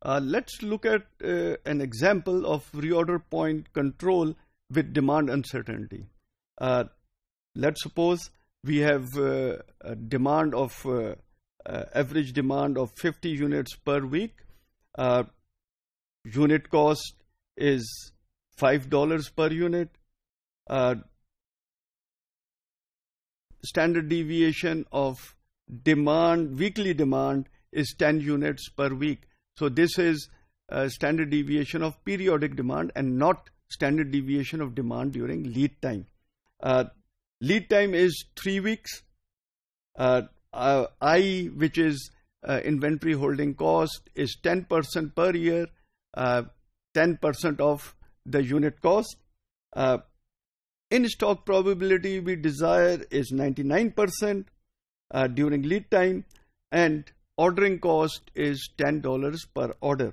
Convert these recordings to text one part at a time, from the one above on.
Let's look at an example of reorder point control with demand uncertainty. Let's suppose we have a demand of average demand of 50 units per week. Unit cost is $5 per unit. Standard deviation of demand, weekly demand, is 10 units per week. So this is standard deviation of periodic demand and not standard deviation of demand during lead time. Lead time is 3 weeks. I, which is inventory holding cost, is 10% per year, 10% of the unit cost. In stock probability we desire is 99% during lead time, and ordering cost is $10 per order.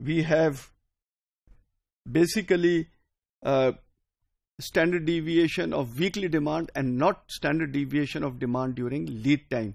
we have basically standard deviation of weekly demand and not standard deviation of demand during lead time.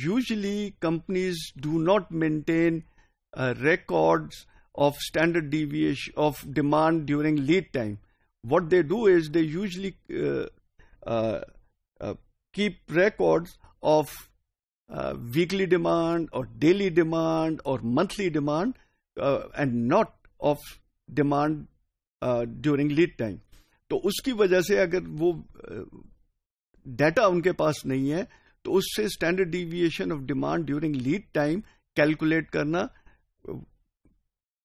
usually companies do not maintain records of standard deviation of demand during lead time. What they do is they usually keep records of weekly demand or daily demand or monthly demand and not of demand during lead time. تو اس کی وجہ سے اگر وہ data in کے پاس نہیں ہے تو اس سے standard deviation of demand during lead time calculate کرنا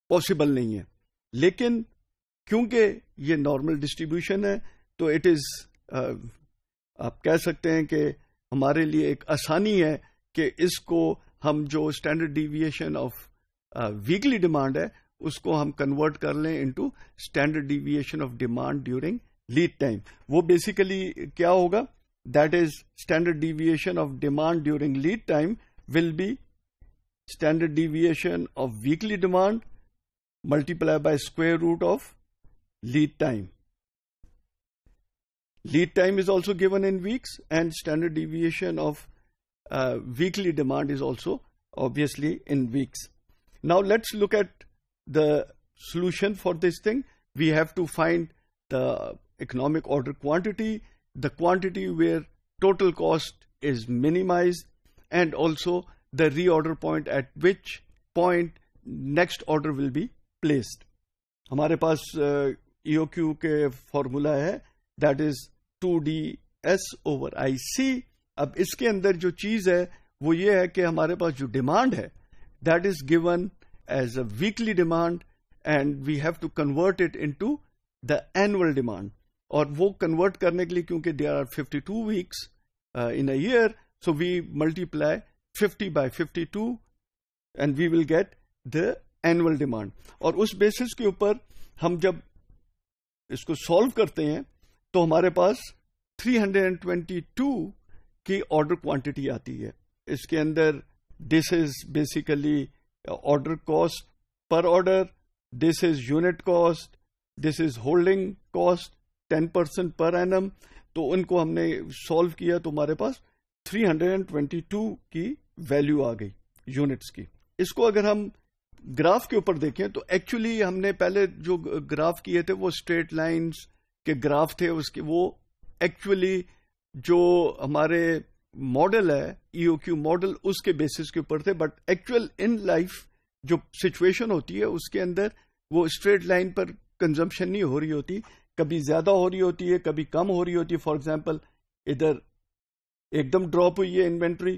پاسبل نہیں ہے. لیکن کیونکہ یہ نارمل ڈسٹریبیوشن ہے تو اٹ از آپ کہہ سکتے ہیں کہ ہمارے لیے ایک آسانی ہے کہ اس کو ہم جو standard deviation of weekly demand ہے اس کو ہم کنورٹ کر لیں into standard deviation of demand during lead time. وہ بیسیکلی کیا ہوگا؟ That is standard deviation of demand during lead time will be standard deviation of weekly demand multiply by square root of lead time. Lead time is also given in weeks, and standard deviation of weekly demand is also obviously in weeks. Now let's look at the solution for this thing. We have to find the economic order quantity, the quantity where total cost is minimized, and also the reorder point at which point next order will be placed. ہمارے پاس EOQ کے formula ہے, that is 2DS/IC. اب اس کے اندر جو چیز ہے وہ یہ ہے کہ ہمارے پاس جو ڈیمانڈ ہے that is given as a weekly demand and we have to convert it into the annual demand. اور وہ کنورٹ کرنے کے لیے کیونکہ there are 52 weeks in a year, so we multiply 50 by 52 and we will get the annual demand. اور اس basis کے اوپر ہم جب اس کو سالو کرتے ہیں تو ہمارے پاس 322 کی آرڈر کوانٹٹی آتی ہے. اس کے اندر this is basically order cost per order, this is unit cost, this is holding cost 10% per annum. تو ان کو ہم نے سالو کیا تو ہمارے پاس 322 کی ویلیو آ گئی یونٹس کی. اس کو اگر ہم گراف کے اوپر دیکھیں تو ایکچولی ہم نے پہلے جو گراف کیے تھے وہ اسٹریٹ لائنز کے گراف تھے. اس کے وہ ایکچولی جو ہمارے ماڈل ہے EOQ ماڈل اس کے بیسس کے اوپر تھے, بٹ ایکچوئل ان لائف جو سچویشن ہوتی ہے اس کے اندر وہ اسٹریٹ لائن پر کنزمپشن نہیں ہو رہی ہوتی, کبھی زیادہ ہو رہی ہوتی ہے کبھی کم ہو رہی ہوتی ہے. فار ایگزامپل ادھر ایک دم ڈراپ ہوئی ہے انوینٹری,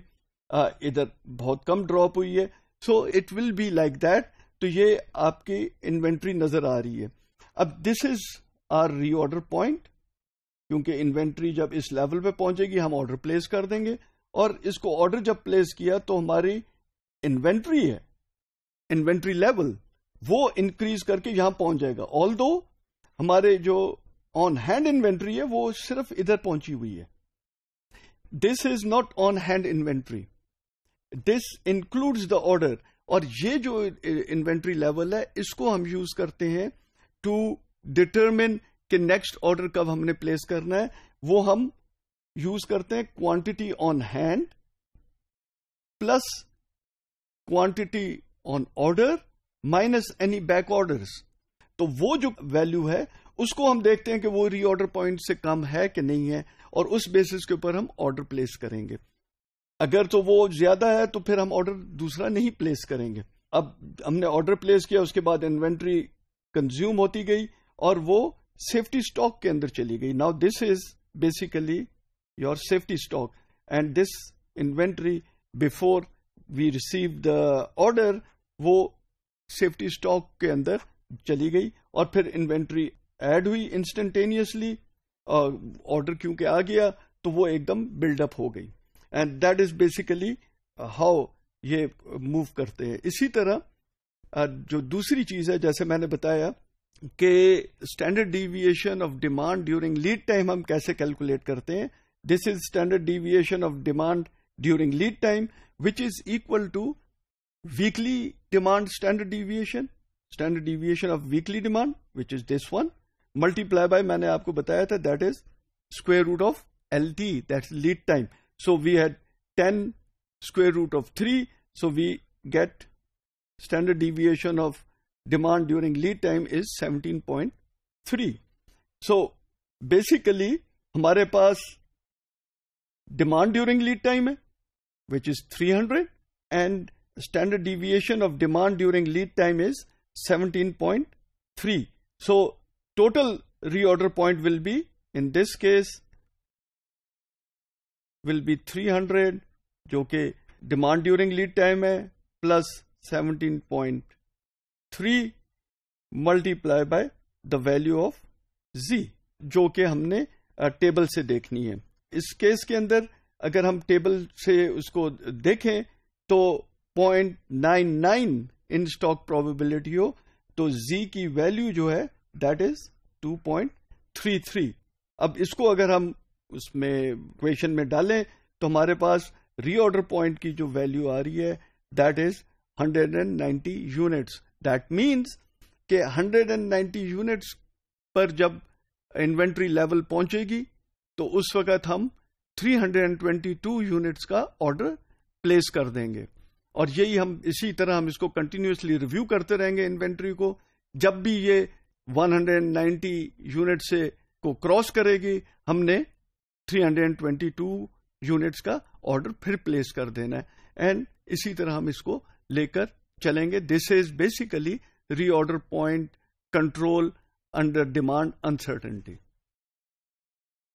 ادھر بہت کم ڈراپ ہوئی ہے. So it will be like that. تو یہ آپ کی انوینٹری نظر آ رہی ہے. اب دس از آر ری آرڈر پوائنٹ, کیونکہ انوینٹری جب اس لیول پہ پہنچے گی ہم آرڈر پلیس کر دیں گے, اور اس کو آرڈر جب پلیس کیا تو ہماری انوینٹری ہے, انوینٹری لیول وہ انکریز کر کے یہاں پہنچ جائے گا. آل دو ہمارے جو آن ہینڈ انوینٹری ہے وہ صرف ادھر پہنچی ہوئی ہے. This is not on hand inventory, this includes the order. اور یہ جو انوینٹری لیول ہے اس کو ہم یوز کرتے ہیں ٹو ڈٹرمن کہ نیکسٹ آرڈر کب ہم نے پلیس کرنا ہے، وہ ہم یوز کرتے ہیں quantity on hand plus quantity on order minus any back orders. تو وہ جو ویلو ہے اس کو ہم دیکھتے ہیں کہ وہ ری آرڈر پوائنٹ سے کم ہے کہ نہیں ہے، اور اس بیسس کے اوپر ہم آرڈر پلیس کریں گے. اگر تو وہ زیادہ ہے تو پھر ہم آرڈر دوسرا نہیں پلیس کریں گے. اب ہم نے آرڈر پلیس کیا، اس کے بعد انوینٹری کنزیوم ہوتی گئی اور وہ سیفٹی اسٹاک کے اندر چلی گئی. Now this is basically your safety stock, and this inventory before we receive the order وہ سیفٹی اسٹاک کے اندر چلی گئی، اور پھر انوینٹری ایڈ ہوئی انسٹنٹینیسلی. آرڈر کیونکہ آ گیا تو وہ ایک دم بلڈ اپ ہو گئی. And that is basically how یہ موو کرتے ہیں. اسی طرح جو دوسری چیز ہے، جیسے میں نے بتایا کہ standard deviation of demand during lead time ہم کیسے کیلکولیٹ کرتے ہیں. This is standard deviation of demand during lead time which is equal to weekly demand standard deviation of weekly demand which is this one multiply by, میں نے آپ کو بتایا تھا، that is square root of LT، that is lead time. So we had 10 square root of 3, so we get standard deviation of demand during lead time is 17.3. So basically ہمارے پاس demand during lead time ہے which is 300 and standard deviation of demand during lead time is 17.3. So total reorder point will be, in this case, will be 300 جو کہ demand during lead time ہے plus 17.3 multiply by the value of Z, جو کہ ہم نے table سے دیکھنی ہے. اس کیس کے اندر اگر ہم ٹیبل سے اس کو دیکھیں تو 0.99 ان اسٹاک پروبیبلٹی ہو تو زی کی ویلو جو ہے دیٹ از 2.33. اب اس کو اگر ہم اس میں اکویشن میں ڈالیں تو ہمارے پاس ری آرڈر پوائنٹ کی جو ویلو آ رہی ہے that is 190 units. That means کہ 190 یونٹس پر جب انوینٹری لیول پہنچے گی تو اس وقت ہم 322 یونٹس کا آرڈر پلیس کر دیں گے. اور یہی ہم اسی طرح ہم اس کو کنٹینیوسلی ریویو کرتے رہیں گے انوینٹری کو. جب بھی یہ 190 یونٹ سے کو کراس کرے گی ہم نے 322 یونٹس کا آرڈر پھر پلیس کر دینا ہے. اینڈ اسی طرح ہم اس کو لے کر چلیں گے. This is basically reorder point control under demand uncertainty.